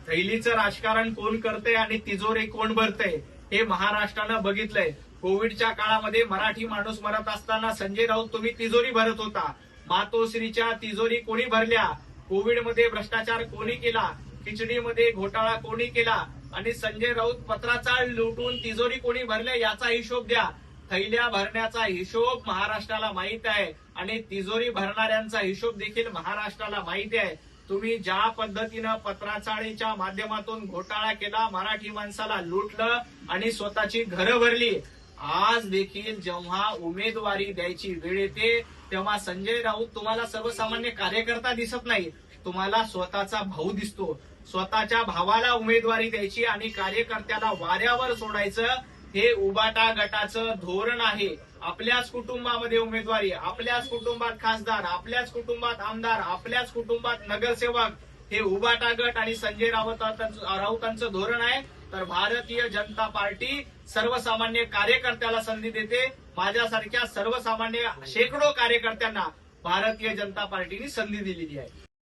थैलीचं राजकारण कोण करतंय आणि तिजोरी कोण भरतंय हे महाराष्ट्रानं बघितलंय। कोविडच्या काळामध्ये मराठी माणूस मरत असताना संजय राऊत तुम्ही तिजोरी भरत होता। मातोश्रीच्या तिजोरी कोणी भरल्या? कोविडमध्ये भ्रष्टाचार कोणी केला? खिचडीमध्ये घोटाळा कोणी केला? आणि संजय राऊत पत्राचाळ लुटून तिजोरी कोणी भरल्या याचा हिशोब द्या। थैल्या भरण्याचा हिशोब महाराष्ट्राला माहित आहे आणि तिजोरी भरणाऱ्यांचा हिशोब देखील महाराष्ट्राला माहिती आहे। तुम्ही ज्या पद्धतीनं पत्राचाळीच्या माध्यमातून घोटाळा केला, मराठी माणसाला लुटलं आणि स्वतःची घरं भरली, आज देखील जेव्हा उमेदवारी द्यायची वेळ येते तेव्हा संजय राऊत तुम्हाला सर्वसामान्य कार्यकर्ता दिसत नाही, तुम्हाला स्वतःचा भाऊ दिसतो। स्वतःच्या भावाला उमेदवारी द्यायची आणि कार्यकर्त्याला वाऱ्यावर सोडायचं हे उबाटा गटाचं धोरण आहे। आपल्याच कुटुंबामध्ये उमेदवारी, आपल्याच कुटुंबात खासदार, आपल्याच कुटुंबात आमदार, आपल्याच कुटुंबात नगरसेवक, हे उबाटा गट आणि संजय राऊतांचं धोरण आहे। तर भारतीय जनता पार्टी सर्वसामान्य कार्यकर्त्याला संधी देते। माझ्यासारख्या सर्वसामान्य शेकडो कार्यकर्त्यांना भारतीय जनता पार्टीने संधी दिलेली आहे।